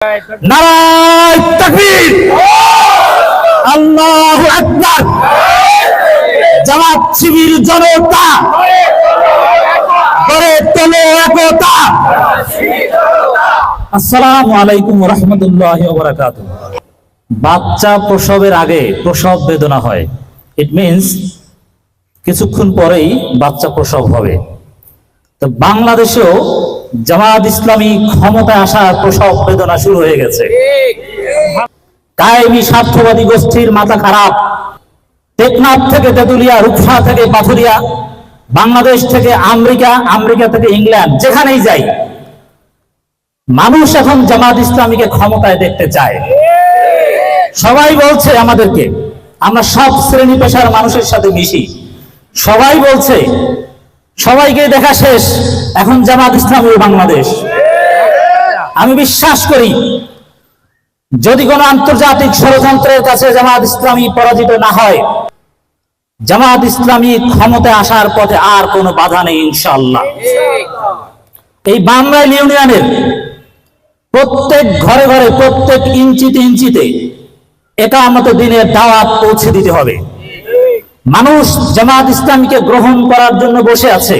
নারায়ে তাকবীর, আল্লাহু আকবার। জামাত শিবির জনতা গড়ে তোলো একতা। আসসালামু আলাইকুম ওয়া রাহমাতুল্লাহি ওয়া বারাকাতুহু। বাচ্চা প্রসবের আগে প্রসব বেদনা হয়, ইট মিন্স কিছুক্ষণ পরেই বাচ্চা প্রসব হবে। তো বাংলাদেশেও জামাত ইসলামী ক্ষমতায় আসার প্রসব বেদনা শুরু হয়ে গেছে। কায়েমি স্বার্থবাদী গোষ্ঠীর মাথা খারাপ। টেকনাফ থেকে তেতুলিয়া, রূপসা থেকে পাথুরিয়া, বাংলাদেশ থেকে আমেরিকা, আমেরিকা থেকে ইংল্যান্ড, যেখানেই যাই মানুষ এখন জামাত ইসলামীকে ক্ষমতায় দেখতে চায়। সবাই বলছে আমাদেরকে, আমরা সব শ্রেণী পেশার মানুষের সাথে মিশি, সবাই বলছে, সবাইকে দেখা শেষ, এখন জামাত ইসলামী বাংলাদেশ। আমি বিশ্বাস করি যদি কোনো আন্তর্জাতিক ষড়যন্ত্রের কাছে জামাত ইসলামী পরাজিত না হয়, জামাত ইসলামী ক্ষমতায় আসার পথে আর কোনো বাধা নেই ইনশাআল্লাহ। এই বামরাইল ইউনিয়নের প্রত্যেক ঘরে ঘরে, প্রত্যেক ইঞ্চিতে ইঞ্চিতে একামত দিনের দাওয়াত পৌঁছে দিতে হবে। মানুষ জামাত ইসলামীকে গ্রহণ করার জন্য বসে আছে,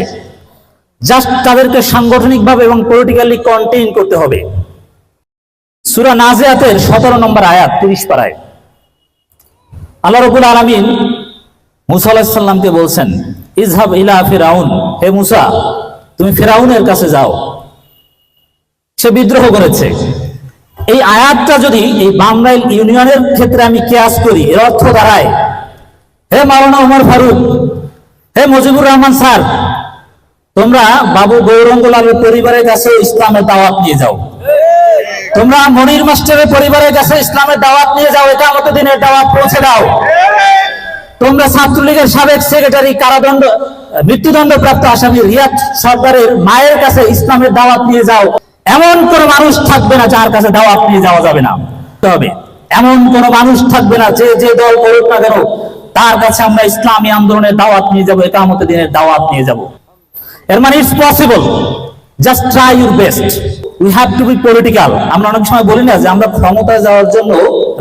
জাস্ট তাদেরকে সাংগঠনিকভাবে এবং পলিটিক্যালি কন্টেইন করতে হবে। সূরা নাজিয়াতের 17 নম্বর আয়াত 30 পারায় আল্লাহ রাব্বুল আলামিন মুসা আলাইহিস সালামকে বলছেন, ইযহাব ইলা ফিরাউন, হে মুসা তুমি ফিরাউনের কাছে যাও, সে বিদ্রোহ করেছে। এই আয়াতটা যদি এই বামরাইল ইউনিয়নের ক্ষেত্রে আমি কিয়াস করি, এর অর্থ দাঁড়ায়, হে মাওলানা ওমর ফারুক, হে মুজিবুর রহমান স্যার, তোমরা বাবু গৌরঙ্গলালের পরিবারের কাছে ইসলামের দাওয়াত নিয়ে যাও, তোমরা মনির মাস্টারের পরিবারের কাছে ইসলামের দাওয়াত নিয়ে যাও, একামত দিনের দাওয়াত পৌঁছে দাও, তোমরা ছাত্রলীগের সাবেক সেক্রেটারি, কারাদণ্ড মৃত্যুদণ্ড প্রাপ্ত আসামি রিয়াদ সরকারের মায়ের কাছে ইসলামের দাওয়াত নিয়ে যাও। এমন কোন মানুষ থাকবে না যার কাছে দাওয়াত নিয়ে যাওয়া যাবে না। তবে এমন কোন মানুষ থাকবে না যে যে দল করুক না কেন তার কাছে আমরা ইসলামী আন্দোলনের দাওয়াত নিয়ে যাব, একামত দিনের দাওয়াত নিয়ে যাব। এর মানে it's possible, just try your best. We have to be political. আমরা অনেক সময় বলি না যে আমরা ক্ষমতায় যাওয়ার জন্য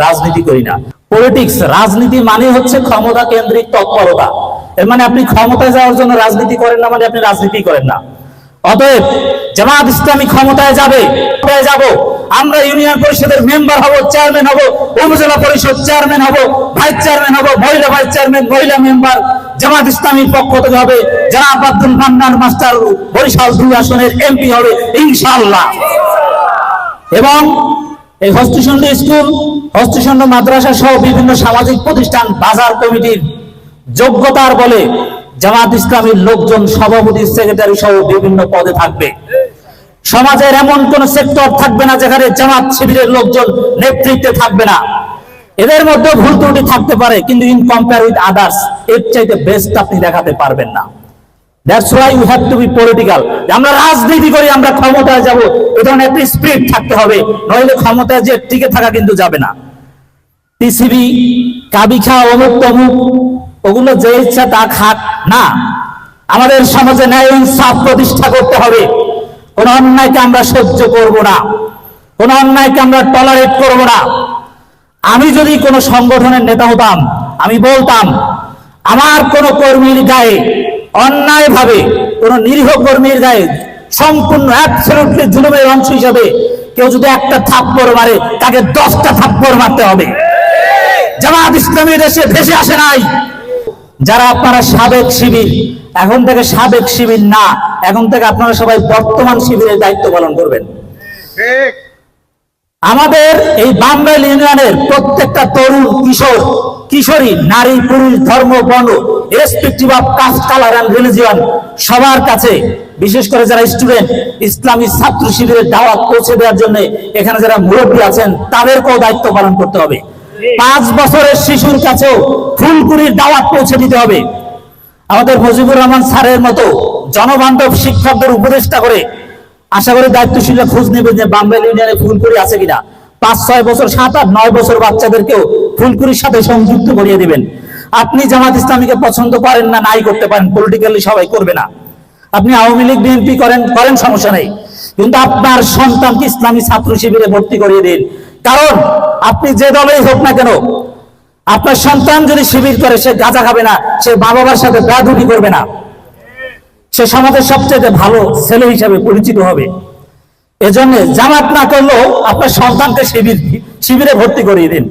রাজনীতি করি না। পলিটিক্স, রাজনীতি মানে হচ্ছে ক্ষমতা কেন্দ্রিক তৎপরতা। এর মানে আপনি ক্ষমতায় যাওয়ার জন্য রাজনীতি করেন না, মানে আপনি রাজনীতি করেন না। অতএব জামাত ইসলামী ক্ষমতায় যাবে, যাব, আমরা ইউনিয়ন পরিষদের মেম্বার হব, চেয়ারম্যান হব, উপজেলা পরিষদ চেয়ারম্যান হব, ভাইস চেয়ারম্যান হব, মহিলা ভাইস চেয়ারম্যান, মহিলা মেম্বার জামাত ইসলামীর পক্ষ থেকে হবে। জনাব আব্দুল মান্নান মাস্টার বরিশাল 2 আসনের এমপি হবে ইনশাআল্লাহ। এবং এই হস্তিসন্ড স্কুল, হস্তিসন্ড মাদ্রাসা সহ বিভিন্ন সামাজিক প্রতিষ্ঠান, বাজার কমিটির যোগ্যতার বলে জামাত ইসলামীর লোকজন সভাপতি, সেক্রেটারি সহ বিভিন্ন পদে থাকবে। সমাজের এমন কোন সেক্টর থাকবে না যেখানে জামাত শিবিরের লোকজন নেতৃত্বে থাকবে না। এদের মধ্যে ভুল ত্রুটি থাকতে পারে, কিন্তু ইন কম্পেয়ার উইথ আদার্স এর চাইতে বেস্ট আপনি দেখাতে পারবেন না। That's why you have to be political. আমরা রাজনীতি করি, আমরা ক্ষমতায় যাব, এই ধরনের একটি স্পিরিট থাকতে হবে, নইলে ক্ষমতায় যে টিকে থাকা কিন্তু যাবে না। পিসিবি, কাবিখা, অমুক তমুক, ওগুলো যে ইচ্ছা তা খাক না। আমাদের সমাজে ন্যায় ইনসাফ প্রতিষ্ঠা করতে হবে। কোন অন্যায়কে আমরা সহ্য করব না, কোন অন্যায়কে আমরা টলারেট করব না। আমি যদি কোন সংগঠনের নেতা হতাম, আমি বলতাম আমার কোন কর্মীর গায়ে অন্যায় ভাবে, কোন নিরীহ কর্মীর গায়ে সম্পূর্ণ অ্যাবসলিউটলি জুলুমের অংশ হিসাবে কেউ যদি একটা থাপ্পড় মারে, তাকে 10টা থাপ্পড় মারতে হবে। জামাত ইসলামী দেশে ভেসে আসে নাই। যারা আপনারা সাবেক শিবির, এখন থেকে সাবেক শিবির না, এখন থেকে আপনারা সবাই বর্তমান শিবিরের দায়িত্ব পালন করবেন। আমাদের এই বামরাইল ইউনিয়নের প্রত্যেকটা তরুণ, কিশোর, কিশোরী, নারী, পুরুষ, ধর্ম, বর্ণ, respective of caste, colour and religion, সবার কাছে, বিশেষ করে যারা স্টুডেন্ট, ইসলামী ছাত্র শিবিরের দাওয়াত পৌঁছে দেওয়ার জন্য এখানে যারা মুরব্বী আছেন তাদেরকেও দায়িত্ব পালন করতে হবে। 5 বছরের শিশুর কাছেও ফুলকুড়ির দাওয়াত পৌঁছে দিতে হবে। আমাদের মুজিবুর রহমান স্যারের মতো জনবান্ধব শিক্ষকদের উপদেষ্টা করে আশা করি দায়িত্বশীলরা খোঁজ নেবে যে বামরাইল ইউনিয়নে ফুলকুড়ি আছে কিনা। 5-6 বছর, 7-8-9 বছর বাচ্চাদেরকেও ফুলকুড়ির সাথে সংযুক্ত করিয়ে দিবেন। আপনি জামাত ইসলামীকে পছন্দ করেন না, নাই করতে পারেন, পলিটিক্যালি সবাই করবে না। আপনি আওয়ামী লীগ, বিএনপি করেন, সমস্যা নেই, কিন্তু আপনার সন্তানকে ইসলামী ছাত্র শিবিরে ভর্তি করিয়ে দিন। কারণ আপনি যে দলেই হোক না কেন, আপনার সন্তান যদি শিবির করে, সে গাঁজা খাবে না, সে মা বাবার সাথে বেয়াদবি করবে না, সে সমাজের সবচেয়ে ভালো ছেলে হিসাবে পরিচিত হবে। এজন্য জামাত না করলেও আপনার সন্তানকে শিবিরে ভর্তি করিয়ে দিন।